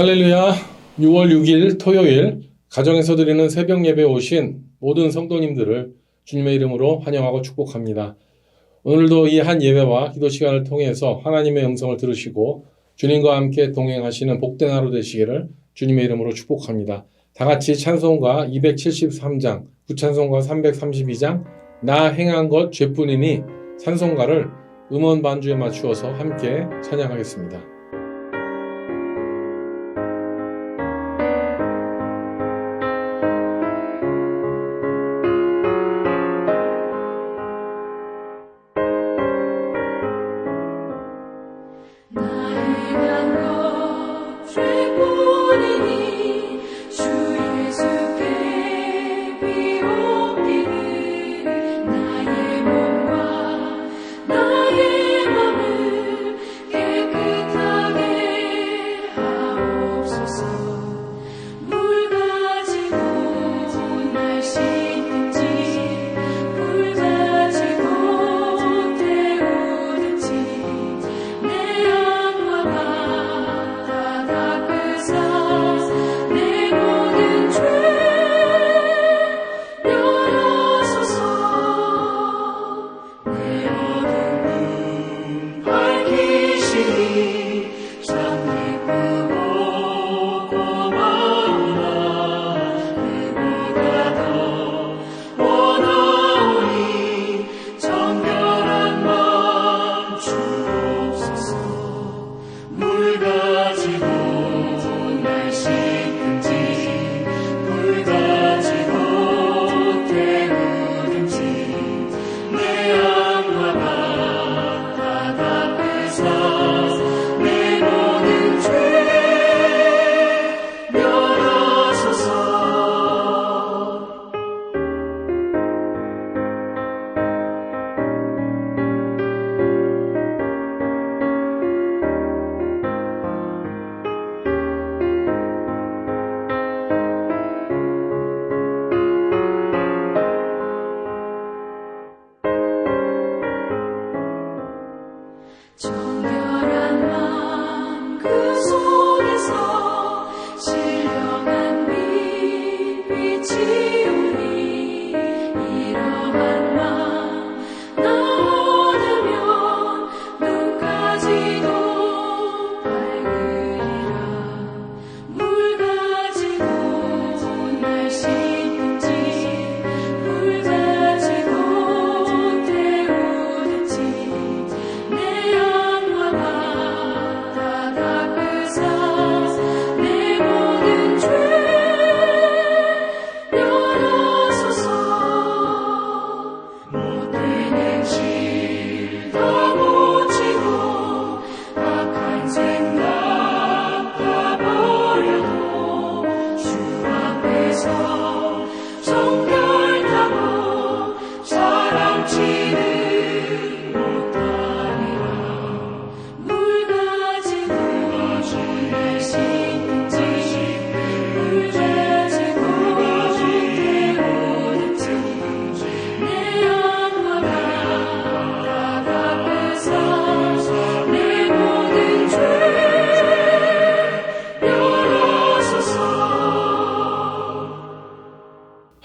할렐루야. 6월 6일 토요일 가정에서 드리는 새벽 예배에 오신 모든 성도님들을 주님의 이름으로 환영하고 축복합니다. 오늘도 이 한 예배와 기도 시간을 통해서 하나님의 음성을 들으시고 주님과 함께 동행하시는 복된 하루 되시기를 주님의 이름으로 축복합니다. 다 같이 찬송가 273장, 구찬송가 332장 나 행한 것 죄뿐이니 찬송가를 음원 반주에 맞추어서 함께 찬양하겠습니다.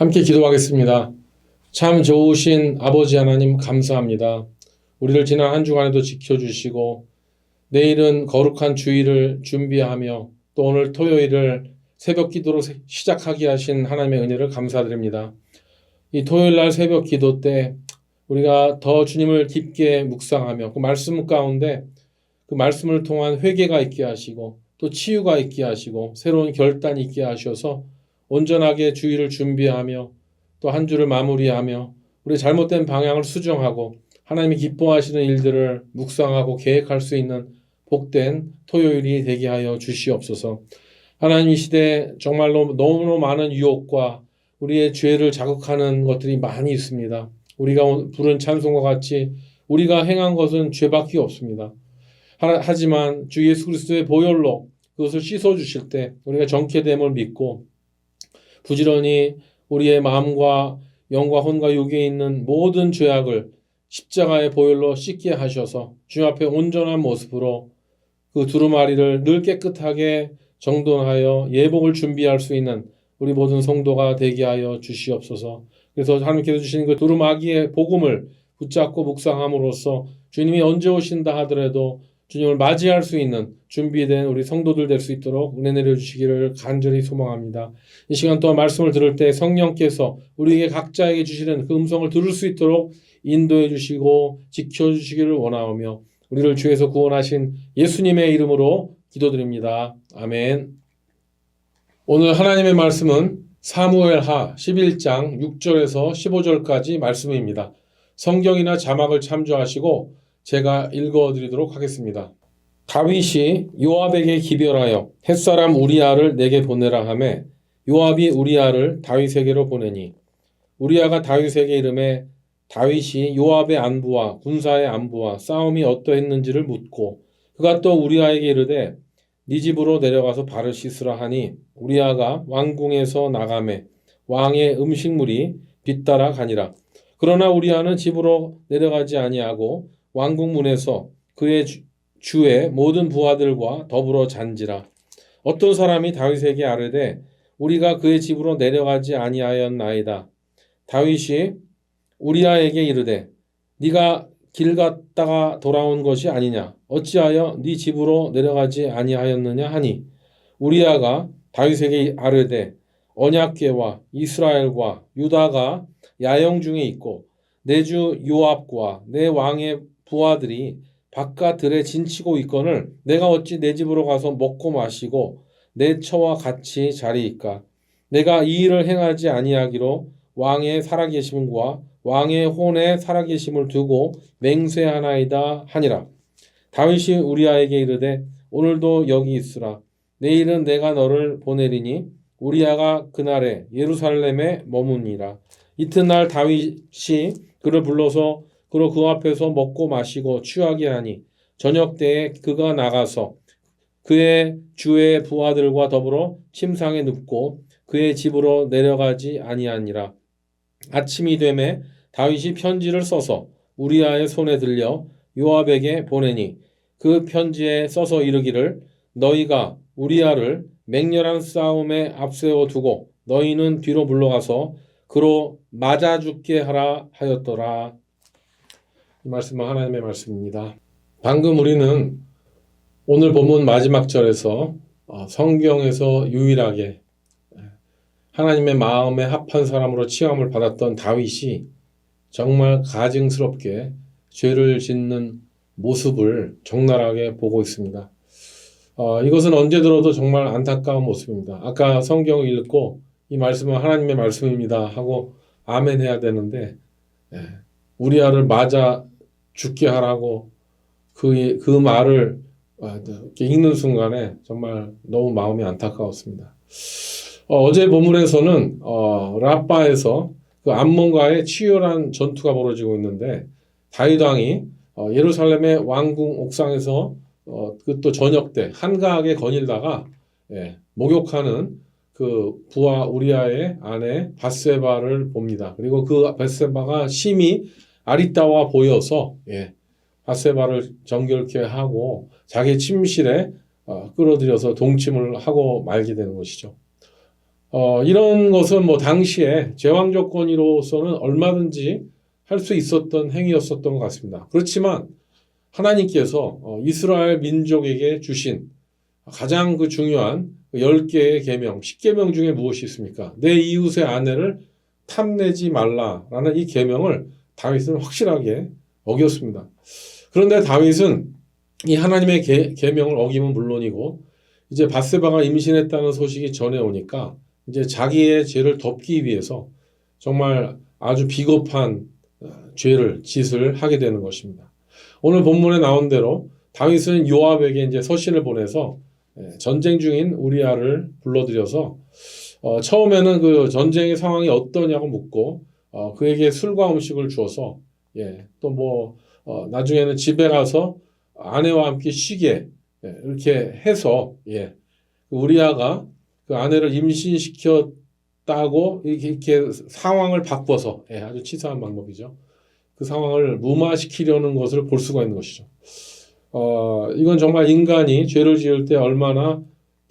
함께 기도하겠습니다. 참 좋으신 아버지 하나님 감사합니다. 우리를 지난 한 주간에도 지켜주시고 내일은 거룩한 주일을 준비하며 또 오늘 토요일을 새벽 기도로 시작하게 하신 하나님의 은혜를 감사드립니다. 이 토요일날 새벽 기도 때 우리가 더 주님을 깊게 묵상하며 그 말씀 가운데 그 말씀을 통한 회개가 있게 하시고 또 치유가 있게 하시고 새로운 결단이 있게 하셔서 온전하게 주일을 준비하며 또 한 주를 마무리하며 우리 잘못된 방향을 수정하고 하나님이 기뻐하시는 일들을 묵상하고 계획할 수 있는 복된 토요일이 되게 하여 주시옵소서. 하나님 이 시대에 정말로 너무너무 많은 유혹과 우리의 죄를 자극하는 것들이 많이 있습니다. 우리가 부른 찬송과 같이 우리가 행한 것은 죄밖에 없습니다. 하지만 주 예수 그리스도의 보혈로 그것을 씻어주실 때 우리가 정죄됨을 믿고 부지런히 우리의 마음과 영과 혼과 육에 있는 모든 죄악을 십자가의 보혈로 씻게 하셔서 주님 앞에 온전한 모습으로 그 두루마리를 늘 깨끗하게 정돈하여 예복을 준비할 수 있는 우리 모든 성도가 되게 하여 주시옵소서. 그래서 하나님께서 주시는 그 두루마기의 복음을 붙잡고 묵상함으로써 주님이 언제 오신다 하더라도 주님을 맞이할 수 있는 준비된 우리 성도들 될 수 있도록 은혜 내려주시기를 간절히 소망합니다. 이 시간 또한 말씀을 들을 때 성령께서 우리에게 각자에게 주시는 그 음성을 들을 수 있도록 인도해 주시고 지켜주시기를 원하오며 우리를 주에서 구원하신 예수님의 이름으로 기도드립니다. 아멘. 오늘 하나님의 말씀은 사무엘하 11장 6절에서 15절까지 말씀입니다. 성경이나 자막을 참조하시고 제가 읽어드리도록 하겠습니다. 다윗이 요압에게 기별하여 햇사람 우리아를 내게 보내라 하매 요압이 우리아를 다윗에게로 보내니 우리아가 다윗에게 이르매 다윗이 요압의 안부와 군사의 안부와 싸움이 어떠했는지를 묻고 그가 또 우리아에게 이르되 네 집으로 내려가서 발을 씻으라 하니 우리아가 왕궁에서 나가매 왕의 음식물이 뒤따라 가니라. 그러나 우리아는 집으로 내려가지 아니하고 왕궁 문에서 그의 주의 모든 부하들과 더불어 잔지라. 어떤 사람이 다윗에게 아뢰되 우리가 그의 집으로 내려가지 아니하였나이다. 다윗이 우리아에게 이르되 네가 길 갔다가 돌아온 것이 아니냐 어찌하여 네 집으로 내려가지 아니하였느냐 하니 우리아가 다윗에게 아뢰되 언약궤와 이스라엘과 유다가 야영 중에 있고 내 주 요압과 내 왕의 부하들이 바깥 들에 진치고 있거늘 내가 어찌 내 집으로 가서 먹고 마시고 내 처와 같이 자리이까. 내가 이 일을 행하지 아니하기로 왕의 살아계심과 왕의 혼의 살아계심을 두고 맹세하나이다 하니라. 다윗이 우리아에게 이르되 오늘도 여기 있으라. 내일은 내가 너를 보내리니 우리아가 그날에 예루살렘에 머무니라. 이튿날 다윗이 그를 불러서 그로 그 앞에서 먹고 마시고 취하게 하니 저녁 때에 그가 나가서 그의 주의 부하들과 더불어 침상에 눕고 그의 집으로 내려가지 아니하니라. 아침이 되매 다윗이 편지를 써서 우리아의 손에 들려 요압에게 보내니 그 편지에 써서 이르기를 너희가 우리아를 맹렬한 싸움에 앞세워 두고 너희는 뒤로 물러가서 그로 맞아 죽게 하라 하였더라. 이 말씀은 하나님의 말씀입니다. 방금 우리는 오늘 본문 마지막 절에서 성경에서 유일하게 하나님의 마음에 합한 사람으로 칭함을 받았던 다윗이 정말 가증스럽게 죄를 짓는 모습을 적나라하게 보고 있습니다. 이것은 언제 들어도 정말 안타까운 모습입니다. 아까 성경을 읽고 이 말씀은 하나님의 말씀입니다 하고 아멘 해야 되는데 우리아를 맞아 죽게 하라고 그 말을 이렇게 읽는 순간에 정말 너무 마음이 안타까웠습니다. 어제 본문에서는 라빠에서 그 암몬과의 치열한 전투가 벌어지고 있는데 다윗 왕이 예루살렘의 왕궁 옥상에서 그 또 저녁 때 한가하게 거닐다가 목욕하는 그 부하 우리아의 아내 밧세바를 봅니다. 그리고 그 밧세바가 심히 아리따워 보여서 밧세바를 정결케 하고 자기 침실에 끌어들여서 동침을 하고 말게 되는 것이죠. 이런 것은 뭐 당시에 제왕 조건으로서는 얼마든지 할 수 있었던 행위였었던 것 같습니다. 그렇지만 하나님께서 이스라엘 민족에게 주신 가장 그 중요한 10개의 계명, 10계명 중에 무엇이 있습니까? 내 이웃의 아내를 탐내지 말라라는 이 계명을 다윗은 확실하게 어겼습니다. 그런데 다윗은 이 하나님의 계명을 어기면 물론이고 이제 밧세바가 임신했다는 소식이 전해오니까 이제 자기의 죄를 덮기 위해서 정말 아주 비겁한 짓을 하게 되는 것입니다. 오늘 본문에 나온 대로 다윗은 요압에게 이제 서신을 보내서 전쟁 중인 우리아를 불러들여서 처음에는 그 전쟁의 상황이 어떠냐고 묻고 그에게 술과 음식을 주어서 또 뭐 나중에는 집에 가서 아내와 함께 쉬게 이렇게 해서 우리아가 그 아내를 임신시켰다고 이렇게 상황을 바꿔서 아주 치사한 방법이죠. 그 상황을 무마시키려는 것을 볼 수가 있는 것이죠. 이건 정말 인간이 죄를 지을 때 얼마나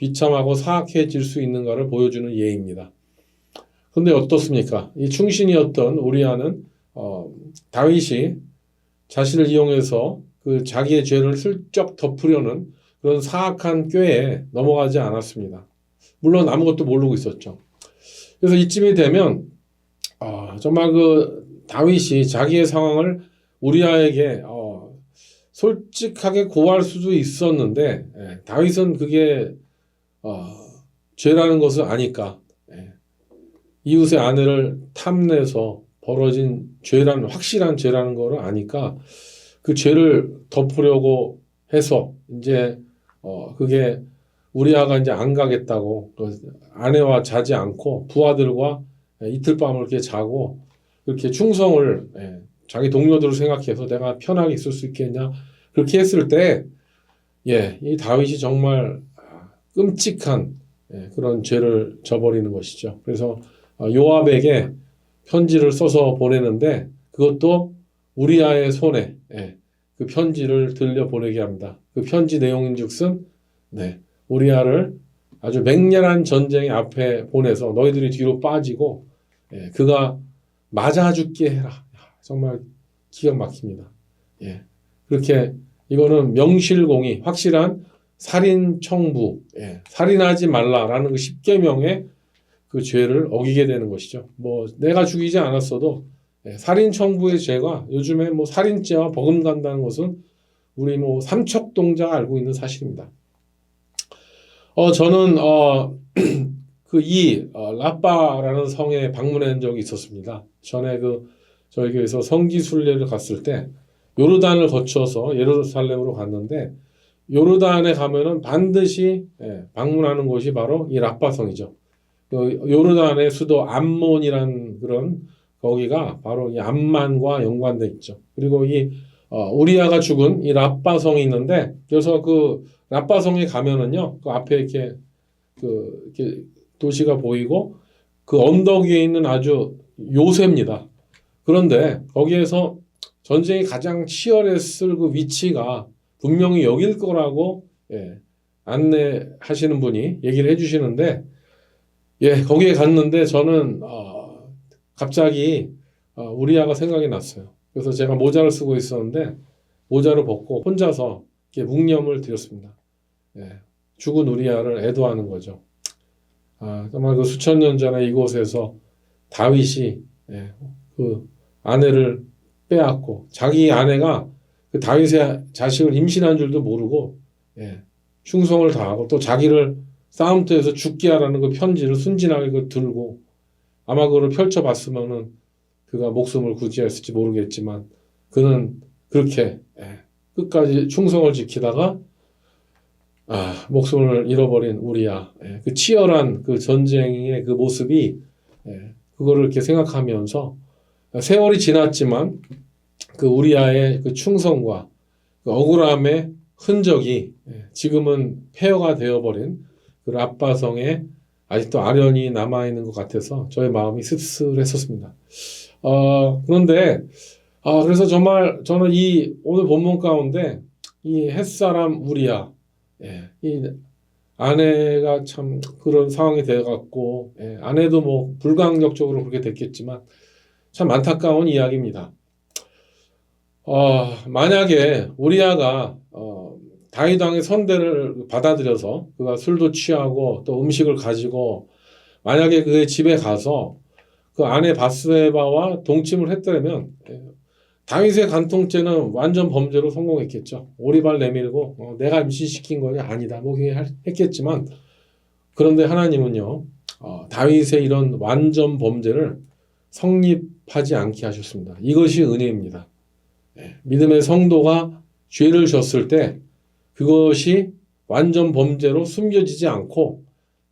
비참하고 사악해질 수 있는가를 보여주는 예입니다. 그런데 어떻습니까? 이 충신이었던 우리아는 다윗이 자신을 이용해서 그 자기의 죄를 슬쩍 덮으려는 그런 사악한 꾀에 넘어가지 않았습니다. 물론 아무것도 모르고 있었죠. 그래서 이쯤이 되면 정말 그 다윗이 자기의 상황을 우리아에게 솔직하게 고할 수도 있었는데 다윗은 그게 죄라는 것을 아니까 이웃의 아내를 탐내서 벌어진 죄라는 확실한 죄라는 것을 아니까 그 죄를 덮으려고 해서 이제 그게 우리아가 이제 안 가겠다고 아내와 자지 않고 부하들과 이틀 밤을 이렇게 자고 그렇게 충성을 자기 동료들을 생각해서 내가 편하게 있을 수 있겠냐 그렇게 했을 때 이 다윗이 정말 끔찍한 그런 죄를 저버리는 것이죠. 그래서 요압에게 편지를 써서 보내는데 그것도 우리아의 손에 그 편지를 들려 보내게 합니다. 그 편지 내용인즉슨 우리아를 아주 맹렬한 전쟁의 앞에 보내서 너희들이 뒤로 빠지고 그가 맞아 죽게 해라. 정말 기가 막힙니다. 그렇게 이거는 명실공히 확실한 살인 청부, 살인하지 말라라는 그 10계명의 그 죄를 어기게 되는 것이죠. 뭐 내가 죽이지 않았어도 살인 청부의 죄가 요즘에 뭐 살인죄와 버금간다는 것은 우리 뭐 삼척동자가 알고 있는 사실입니다. 저는 라빠라는 성에 방문한 적이 있었습니다. 전에 저희 교회에서 성지순례를 갔을 때 요르단을 거쳐서 예루살렘으로 갔는데 요르단에 가면은 반드시 방문하는 곳이 바로 이 라빠성이죠. 요르단의 수도 암몬이란 그런 거기가 바로 이 암만과 연관돼 있죠. 그리고 이 우리아가 죽은 이 라빠성이 있는데 그래서 그 라빠성에 가면은요 그 앞에 이렇게 도시가 보이고 그 언덕 위에 있는 아주 요새입니다. 그런데 거기에서 전쟁이 가장 치열했을 그 위치가 분명히 여길 거라고 안내하시는 분이 얘기를 해주시는데 거기에 갔는데 저는 갑자기 우리아가 생각이 났어요. 그래서 제가 모자를 쓰고 있었는데 모자를 벗고 혼자서 이렇게 묵념을 드렸습니다. 죽은 우리아를 애도하는 거죠. 정말 그 수천 년 전에 이곳에서 다윗이 그 아내를 빼앗고 자기 아내가 그 다윗의 자식을 임신한 줄도 모르고 충성을 다하고 또 자기를 싸움터에서 죽게 하라는 그 편지를 순진하게 들고 아마 그걸 펼쳐봤으면은 그가 목숨을 구제했을지 모르겠지만 그는 그렇게 끝까지 충성을 지키다가 목숨을 잃어버린 우리아 그 치열한 그 전쟁의 그 모습이 그거를 이렇게 생각하면서 세월이 지났지만 그 우리아의 그 충성과 그 억울함의 흔적이 지금은 폐허가 되어버린 그 라빠성에 아직도 아련히 남아있는 것 같아서 저의 마음이 씁쓸했었습니다. 그런데 그래서 정말 저는 이 오늘 본문 가운데 이 햇사람 우리아 이 아내가 참 그런 상황이 돼갖고 아내도 뭐 불가항력적으로 그렇게 됐겠지만 참 안타까운 이야기입니다. 만약에 우리아가 다윗 왕의 선대를 받아들여서 그가 술도 취하고 또 음식을 가지고 만약에 그의 집에 가서 그 아내 바스바와 동침을 했더라면 다윗의 간통죄는 완전 범죄로 성공했겠죠. 오리발 내밀고 내가 임신시킨 거냐 아니다 뭐 했겠지만 그런데 하나님은요 다윗의 이런 완전 범죄를 성립하지 않게 하셨습니다. 이것이 은혜입니다. 믿음의 성도가 죄를 졌을 때 그것이 완전 범죄로 숨겨지지 않고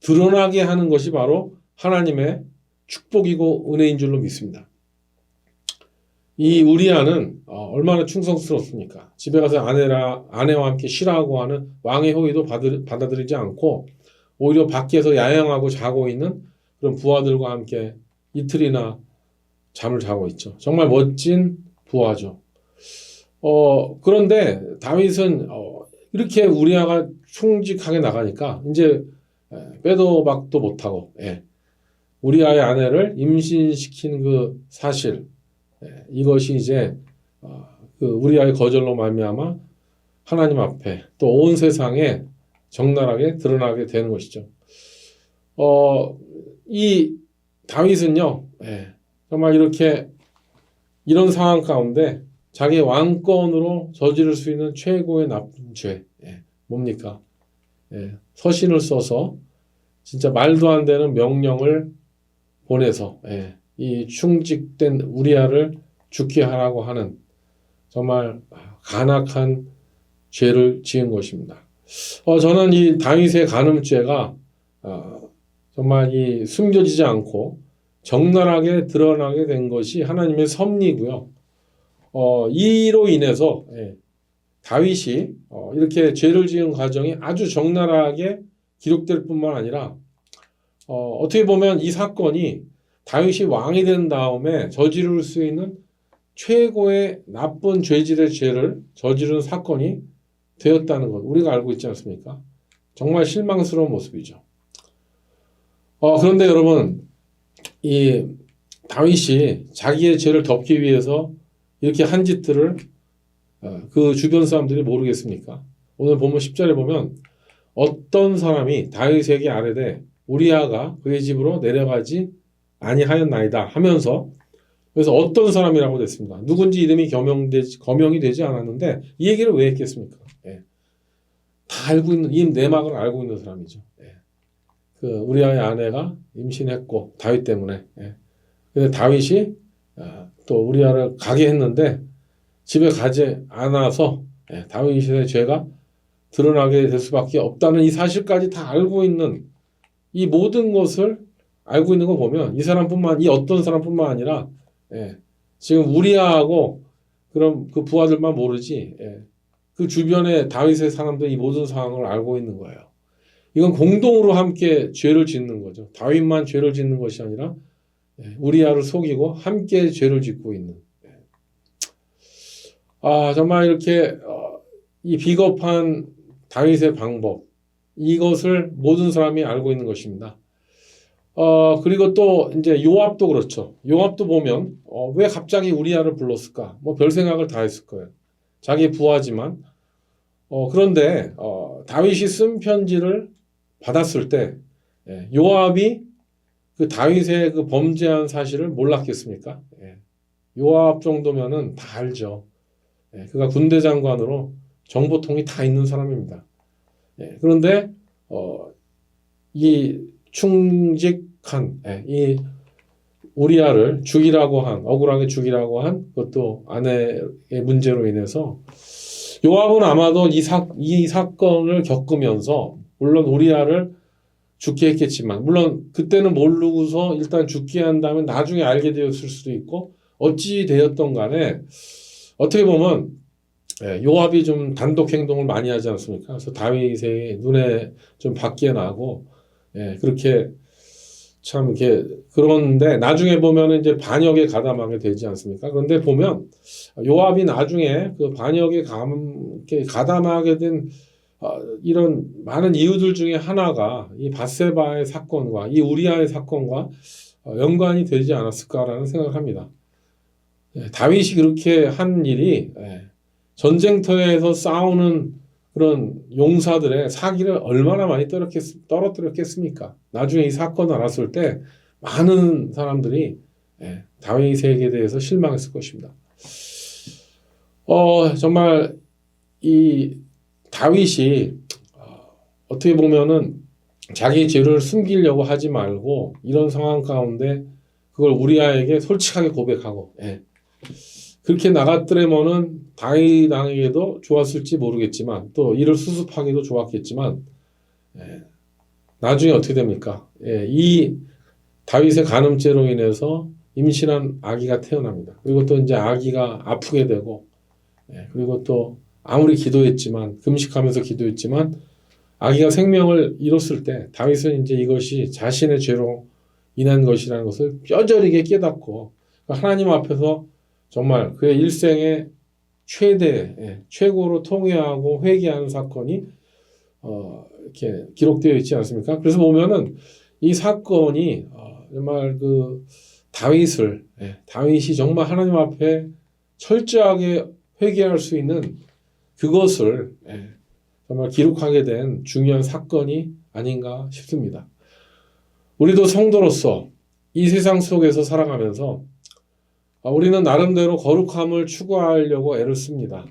드러나게 하는 것이 바로 하나님의 축복이고 은혜인 줄로 믿습니다. 이 우리아는 얼마나 충성스럽습니까? 집에 가서 아내와 함께 쉬라고 하는 왕의 호의도 받아들이지 않고 오히려 밖에서 야영하고 자고 있는 그런 부하들과 함께 이틀이나 잠을 자고 있죠. 정말 멋진 부하죠. 그런데 다윗은 이렇게 우리아가 충직하게 나가니까 이제 빼도 박도 못하고 우리아의 아내를 임신시킨 그 사실 이것이 이제 그 우리아의 거절로 말미암아 하나님 앞에 또 온 세상에 적나라하게 드러나게 되는 것이죠. 이 다윗은요, 정말 이렇게 이런 상황 가운데 자기 왕권으로 저지를 수 있는 최고의 나쁜 죄, 뭡니까? 서신을 써서 진짜 말도 안 되는 명령을 보내서 이 충직된 우리아를 죽게 하라고 하는 정말 간악한 죄를 지은 것입니다. 저는 이 다윗의 간음죄가 정말 이 숨겨지지 않고 적나라하게 드러나게 된 것이 하나님의 섭리고요. 이로 인해서 다윗이 이렇게 죄를 지은 과정이 아주 적나라하게 기록될 뿐만 아니라 어떻게 보면 이 사건이 다윗이 왕이 된 다음에 저지를 수 있는 최고의 나쁜 죄질의 죄를 저지른 사건이 되었다는 것 우리가 알고 있지 않습니까? 정말 실망스러운 모습이죠. 그런데 여러분 이 다윗이 자기의 죄를 덮기 위해서 이렇게 한 짓들을 그 주변 사람들이 모르겠습니까? 오늘 본문 10절에 보면 어떤 사람이 다윗에게 아뢰되 우리아가 그의 집으로 내려가지 아니하였나이다 하면서 그래서 어떤 사람이라고 됐습니다. 누군지 이름이 거명이 되지 않았는데 이 얘기를 왜 했겠습니까? 다 알고 있는 이 내막을 알고 있는 사람이죠. 그 우리아의 아내가 임신했고 다윗 때문에. 근데 다윗이 또 우리아를 가게 했는데 집에 가지 않아서 다윗의 죄가 드러나게 될 수밖에 없다는 이 사실까지 다 알고 있는 이 모든 것을 알고 있는 거 보면 이 어떤 사람뿐만 아니라 지금 우리아하고 그럼 그 부하들만 모르지 그 주변에 다윗의 사람들 이 모든 상황을 알고 있는 거예요. 이건 공동으로 함께 죄를 짓는 거죠. 다윗만 죄를 짓는 것이 아니라 우리아를 속이고 함께 죄를 짓고 있는. 정말 이렇게 이 비겁한 다윗의 방법 이것을 모든 사람이 알고 있는 것입니다. 그리고 또 이제 요압도 그렇죠. 요압도 보면 왜 갑자기 우리아를 불렀을까? 뭐 별 생각을 다 했을 거예요. 자기 부하지만 그런데 다윗이 쓴 편지를 받았을 때 요압이 그 다윗의 그 범죄한 사실을 몰랐겠습니까? 요압 정도면은 다 알죠. 그가 군대 장관으로 정보통이 다 있는 사람입니다. 그런데 이 충직한 이 우리아를 억울하게 죽이라고 한 그것도 아내의 문제로 인해서 요압은 아마도 이 사건을 겪으면서 물론 우리아를 죽게 했겠지만 물론 그때는 모르고서 일단 죽게 한 다음에 나중에 알게 되었을 수도 있고 어찌 되었던 간에 어떻게 보면 요압이 좀 단독 행동을 많이 하지 않습니까? 그래서 다윗의 눈에 좀 밖에 나고 그렇게 참 이렇게 그런데 나중에 보면은 이제 반역에 가담하게 되지 않습니까? 그런데 보면 요압이 나중에 그 반역에 가담하게 된 이런 많은 이유들 중에 하나가 이 밧세바의 사건과 이 우리아의 사건과 연관이 되지 않았을까라는 생각을 합니다. 다윗이 그렇게 한 일이 전쟁터에서 싸우는 그런 용사들의 사기를 얼마나 많이 떨어뜨렸겠습니까? 나중에 이 사건을 알았을 때 많은 사람들이 다윗에게 대해서 실망했을 것입니다. 정말 이 다윗이 어떻게 보면은 자기 죄를 숨기려고 하지 말고 이런 상황 가운데 그걸 우리아에게 솔직하게 고백하고 그렇게 나갔더라면은 다윗에게도 좋았을지 모르겠지만 또 이를 수습하기도 좋았겠지만 나중에 어떻게 됩니까? 이 다윗의 간음죄로 인해서 임신한 아기가 태어납니다. 그리고 또 이제 아기가 아프게 되고 그리고 또 아무리 기도했지만 금식하면서 기도했지만 아기가 생명을 잃었을 때 다윗은 이제 이것이 자신의 죄로 인한 것이라는 것을 뼈저리게 깨닫고 하나님 앞에서 정말 그의 일생의 최고로 통회하고 회개하는 사건이 이렇게 기록되어 있지 않습니까? 그래서 보면은 이 사건이 정말 그 다윗이 정말 하나님 앞에 철저하게 회개할 수 있는 그것을 정말 기록하게 된 중요한 사건이 아닌가 싶습니다. 우리도 성도로서 이 세상 속에서 살아가면서 우리는 나름대로 거룩함을 추구하려고 애를 씁니다.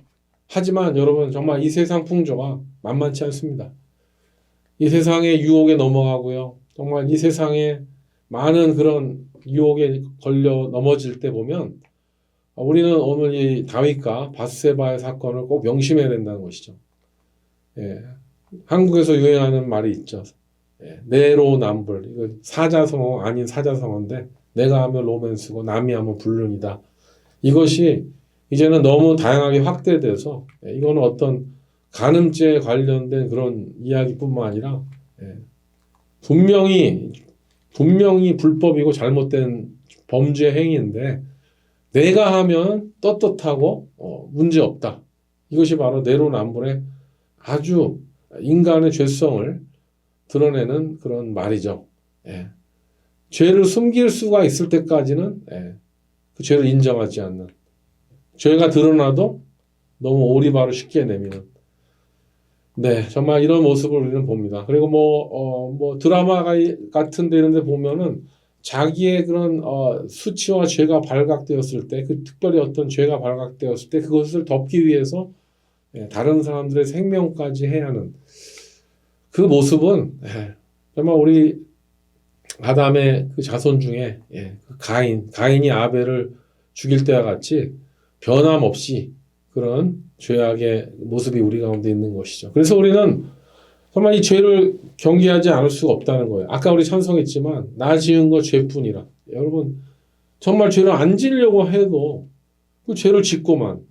하지만 여러분 정말 이 세상 풍조가 만만치 않습니다. 이 세상의 유혹에 넘어가고요. 정말 이 세상에 많은 그런 유혹에 걸려 넘어질 때 보면 우리는 오늘 이 다윗과 밧세바의 사건을 꼭 명심해야 된다는 것이죠. 한국에서 유행하는 말이 있죠. 내로남불. 이거 사자성어 아닌 사자성어인데 내가 하면 로맨스고 남이 하면 불륜이다. 이것이 이제는 너무 다양하게 확대돼서 이거는 어떤 간음죄에 관련된 그런 이야기뿐만 아니라 분명히 불법이고 잘못된 범죄 행위인데 내가 하면 떳떳하고 문제없다. 이것이 바로 내로남불의 아주 인간의 죄성을 드러내는 그런 말이죠. 죄를 숨길 수가 있을 때까지는 그 죄를 인정하지 않는, 죄가 드러나도 너무 오리발을 쉽게 내미는, 정말 이런 모습을 우리는 봅니다. 그리고 뭐 드라마 같은 데 이런 데 보면은 자기의 그런 수치와 죄가 발각되었을 때, 특별히 어떤 죄가 발각되었을 때 그것을 덮기 위해서 다른 사람들의 생명까지 해야 하는 그 모습은 정말 우리 아담의 그 자손 중에 그 가인이 아벨을 죽일 때와 같이 변함없이 그런 죄악의 모습이 우리 가운데 있는 것이죠. 그래서 우리는 정말 이 죄를 경계하지 않을 수가 없다는 거예요. 아까 우리 찬송했지만 나 지은 거 죄뿐이라. 여러분 정말 죄를 안 지으려고 해도 그 죄를 짓고만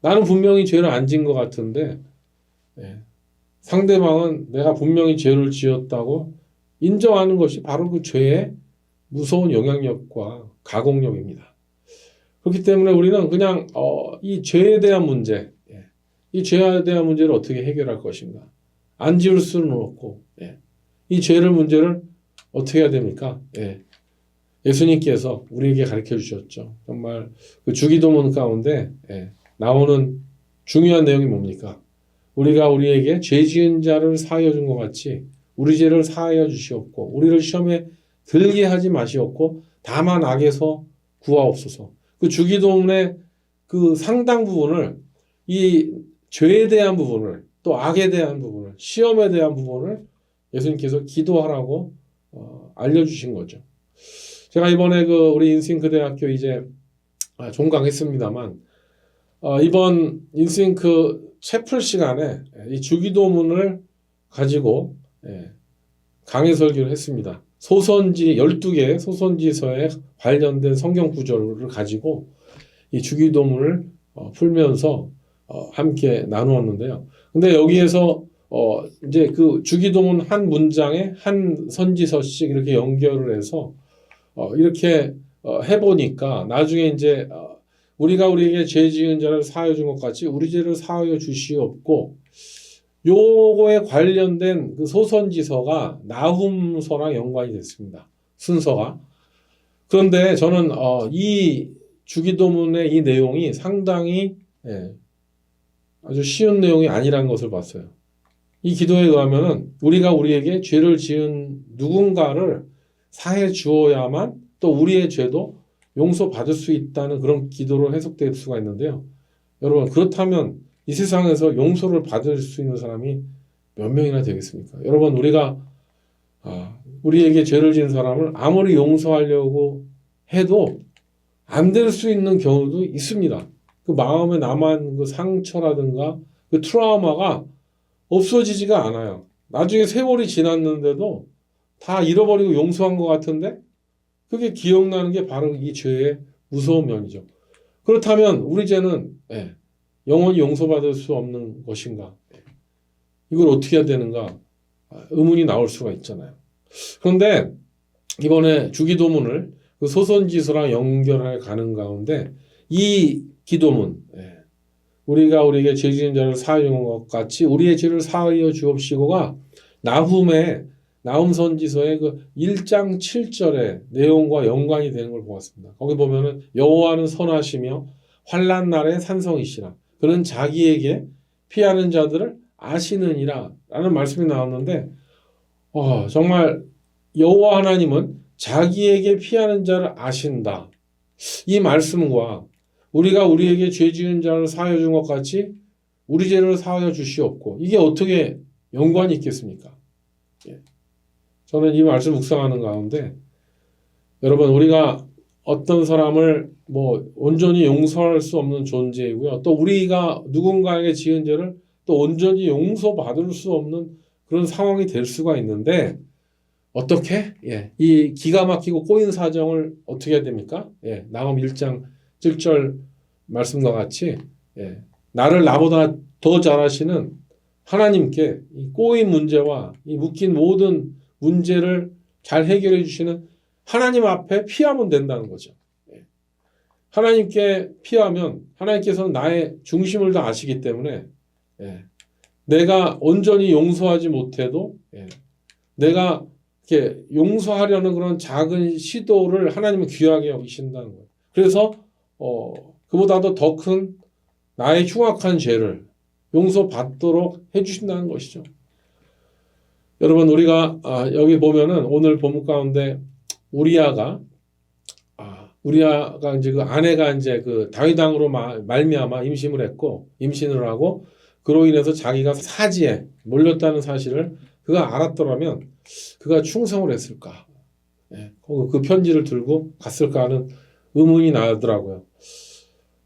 나는 분명히 죄를 안 지은 것 같은데 상대방은 내가 분명히 죄를 지었다고 인정하는 것이 바로 그 죄의 무서운 영향력과 가공력입니다. 그렇기 때문에 우리는 그냥 이 죄에 대한 문제, 이 죄에 대한 문제를 어떻게 해결할 것인가? 안 지을 수는 없고, 이 죄를 문제를 어떻게 해야 됩니까? 예수님께서 우리에게 가르쳐 주셨죠. 정말 그 주기도문 가운데 나오는 중요한 내용이 뭡니까? 우리가 우리에게 죄 지은 자를 사하여 준 것 같이 우리 죄를 사하여 주시옵고 우리를 시험에 들게 하지 마시옵고 다만 악에서 구하옵소서. 그 주기도문의 그 상당 부분을 이 죄에 대한 부분을 또 악에 대한 부분을 시험에 대한 부분을 예수님께서 기도하라고 알려주신 거죠. 제가 이번에 우리 인싱크대학교 이제 종강했습니다만 이번 인싱크 채플 시간에 이 주기도문을 가지고 강해 설교를 했습니다. 12개의 소선지서에 관련된 성경 구절을 가지고 이 주기도문을 풀면서 함께 나누었는데요. 근데 여기에서 이제 그 주기도문 한 문장에 한 선지서씩 이렇게 연결을 해서 이렇게 해보니까 나중에 이제 우리가 우리에게 죄 지은 자를 사하여 준 것 같이 우리 죄를 사하여 주시옵고 요거에 관련된 그 소선지서가 나훔서랑 연관이 됐습니다. 순서가. 그런데 저는 이 주기도문의 이 내용이 상당히 아주 쉬운 내용이 아니라는 것을 봤어요. 이 기도에 의하면은 우리가 우리에게 죄를 지은 누군가를 사해 주어야만 또 우리의 죄도 용서받을 수 있다는 그런 기도로 해석될 수가 있는데요. 여러분 그렇다면 이 세상에서 용서를 받을 수 있는 사람이 몇 명이나 되겠습니까? 여러분 우리가 우리에게 죄를 지은 사람을 아무리 용서하려고 해도 안 될 수 있는 경우도 있습니다. 그 마음에 남은 그 상처라든가 그 트라우마가 없어지지가 않아요. 나중에 세월이 지났는데도 다 잃어버리고 용서한 것 같은데 그게 기억나는 게 바로 이 죄의 무서운 면이죠. 그렇다면 우리 죄는 영원히 용서받을 수 없는 것인가? 이걸 어떻게 해야 되는가? 의문이 나올 수가 있잖아요. 그런데 이번에 주기도문을 그 소선지서랑 연결해 가는 가운데 이 기도문, 우리가 우리에게 죄 지은 자를 사하여 준 것 같이 우리의 죄를 사하여 주옵시고가 나훔 선지서의 그 1장 7절의 내용과 연관이 되는 걸 보았습니다. 거기 보면은 여호와는 선하시며 환난 날에 산성이시라. 그는 자기에게 피하는 자들을 아시느니라 라는 말씀이 나왔는데 정말 여호와 하나님은 자기에게 피하는 자를 아신다. 이 말씀과 우리가 우리에게 죄 지은 자를 사하여 준 것 같이 우리 죄를 사하여 주시옵고 이게 어떻게 연관이 있겠습니까? 저는 이 말씀 묵상하는 가운데 여러분 우리가 어떤 사람을 온전히 용서할 수 없는 존재이고요. 또 우리가 누군가에게 지은 죄를 또 온전히 용서받을 수 없는 그런 상황이 될 수가 있는데 어떻게? 이 기가 막히고 꼬인 사정을 어떻게 해야 됩니까? 나훔 1장 7절 말씀과 같이 나를 나보다 더 잘 아시는 하나님께 이 꼬인 문제와 이 묶인 모든 문제를 잘 해결해 주시는 하나님 앞에 피하면 된다는 거죠. 하나님께 피하면 하나님께서는 나의 중심을 다 아시기 때문에 내가 온전히 용서하지 못해도 내가 이렇게 용서하려는 그런 작은 시도를 하나님은 귀하게 여기신다는 거예요. 그래서 그보다도 더 큰 나의 흉악한 죄를 용서받도록 해주신다는 것이죠. 여러분 우리가 여기 보면은 오늘 본문 가운데 우리아가 이제 그 아내가 이제 그 다윗 왕으로 말미암아 임신을 하고 그로 인해서 자기가 사지에 몰렸다는 사실을 그가 알았더라면 그가 충성을 했을까? 그 편지를 들고 갔을까 하는 의문이 나더라고요.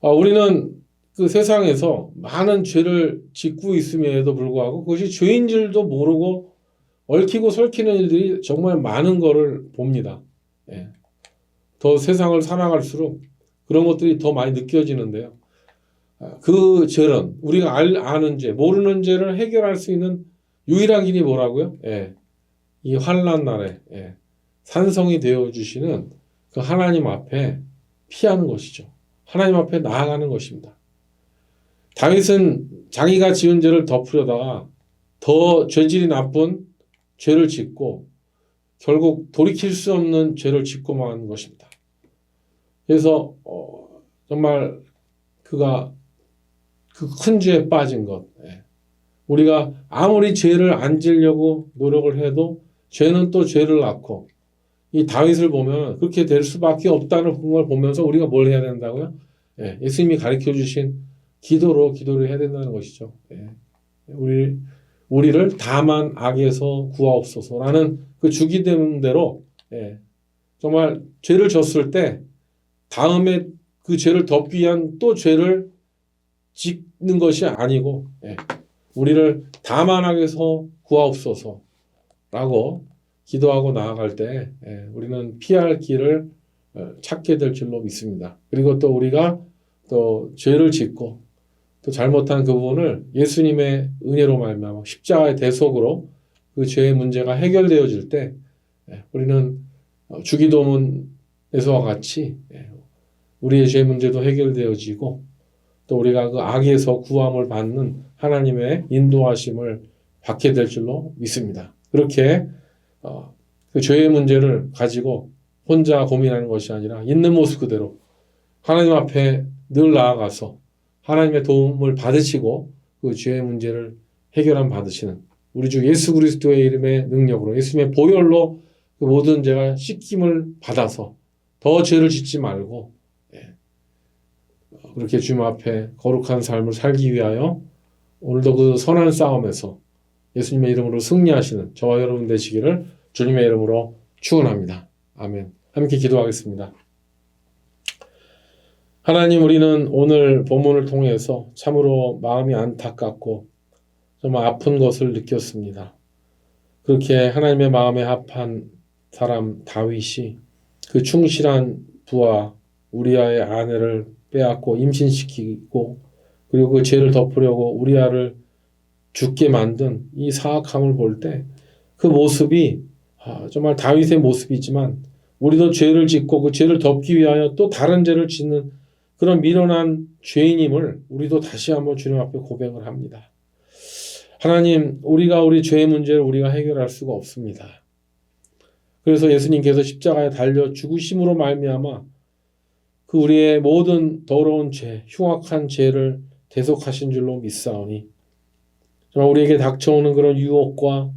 우리는 그 세상에서 많은 죄를 짓고 있음에도 불구하고 그것이 죄인 줄도 모르고 얽히고 설키는 일들이 정말 많은 거를 봅니다. 더 세상을 살아갈수록 그런 것들이 더 많이 느껴지는데요. 그 죄는 우리가 아는 죄, 모르는 죄를 해결할 수 있는 유일한 길이 뭐라고요? 이 환난 날에 산성이 되어주시는 그 하나님 앞에 피하는 것이죠. 하나님 앞에 나아가는 것입니다. 다윗은 자기가 지은 죄를 덮으려다가 더 죄질이 나쁜 죄를 짓고 결국 돌이킬 수 없는 죄를 짓고 만 것입니다. 그래서 정말 그가 그 큰 죄에 빠진 것. 우리가 아무리 죄를 안 지려고 노력을 해도 죄는 또 죄를 낳고 이 다윗을 보면 그렇게 될 수밖에 없다는 걸 보면서 우리가 뭘 해야 된다고요? 예수님이 가르쳐 주신 기도를 해야 된다는 것이죠. 우리를 다만 악에서 구하옵소서라는 그 주기대로 정말 죄를 졌을 때 다음에 그 죄를 덮기 위한 또 죄를 짓는 것이 아니고 우리를 다만 악에서 구하옵소서라고 기도하고 나아갈 때 우리는 피할 길을 찾게 될 줄로 믿습니다. 그리고 또 우리가 또 죄를 짓고 또 잘못한 그 부분을 예수님의 은혜로 말미암아 십자가의 대속으로 그 죄의 문제가 해결되어질 때 우리는 주기도문에서와 같이 우리의 죄 문제도 해결되어지고 또 우리가 그 악에서 구함을 받는 하나님의 인도하심을 받게 될 줄로 믿습니다. 그렇게 그 죄의 문제를 가지고 혼자 고민하는 것이 아니라 있는 모습 그대로 하나님 앞에 늘 나아가서 하나님의 도움을 받으시고 그 죄의 문제를 해결함 받으시는 우리 주 예수 그리스도의 이름의 능력으로 예수님의 보혈로 그 모든 죄가 씻김을 받아서 더 죄를 짓지 말고 그렇게 주님 앞에 거룩한 삶을 살기 위하여 오늘도 그 선한 싸움에서 예수님의 이름으로 승리하시는 저와 여러분 되시기를 주님의 이름으로 축원합니다. 아멘. 함께 기도하겠습니다. 하나님, 우리는 오늘 본문을 통해서 참으로 마음이 안타깝고 정말 아픈 것을 느꼈습니다. 그렇게 하나님의 마음에 합한 사람 다윗이 그 충실한 부하 우리아의 아내를 빼앗고 임신시키고 그리고 그 죄를 덮으려고 우리아를 죽게 만든 이 사악함을 볼 때 그 모습이 정말 다윗의 모습이지만 우리도 죄를 짓고 그 죄를 덮기 위하여 또 다른 죄를 짓는 그런 미련한 죄인임을 우리도 다시 한번 주님 앞에 고백을 합니다. 하나님, 우리가 우리 죄의 문제를 우리가 해결할 수가 없습니다. 그래서 예수님께서 십자가에 달려 죽으심으로 말미암아 그 우리의 모든 더러운 죄, 흉악한 죄를 대속하신 줄로 믿사오니 정말 우리에게 닥쳐오는 그런 유혹과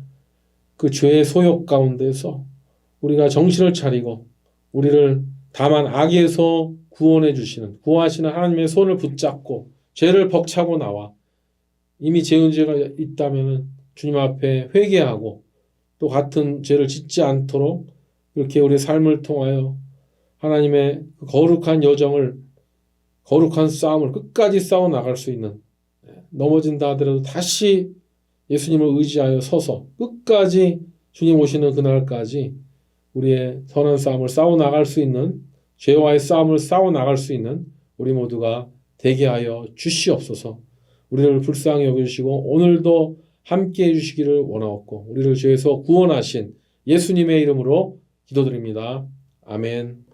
그 죄의 소욕 가운데서 우리가 정신을 차리고 우리를 다만 악에서 구원해 주시는, 구하시는 하나님의 손을 붙잡고 죄를 벅차고 나와 이미 죄은 죄가 있다면 주님 앞에 회개하고 또 같은 죄를 짓지 않도록 이렇게 우리 삶을 통하여 하나님의 그 거룩한 여정을, 거룩한 싸움을 끝까지 싸워 나갈 수 있는, 넘어진다 하더라도 다시 예수님을 의지하여 서서 끝까지 주님 오시는 그날까지 우리의 선한 싸움을 싸워 나갈 수 있는, 죄와의 싸움을 싸워 나갈 수 있는 우리 모두가 되게 하여 주시옵소서. 우리를 불쌍히 여겨주시고 오늘도 함께 해주시기를 원하옵고 우리를 죄에서 구원하신 예수님의 이름으로 기도드립니다. 아멘.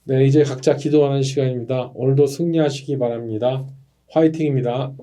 네, 이제 각자 기도하는 시간입니다. 오늘도 승리하시기 바랍니다. 화이팅입니다.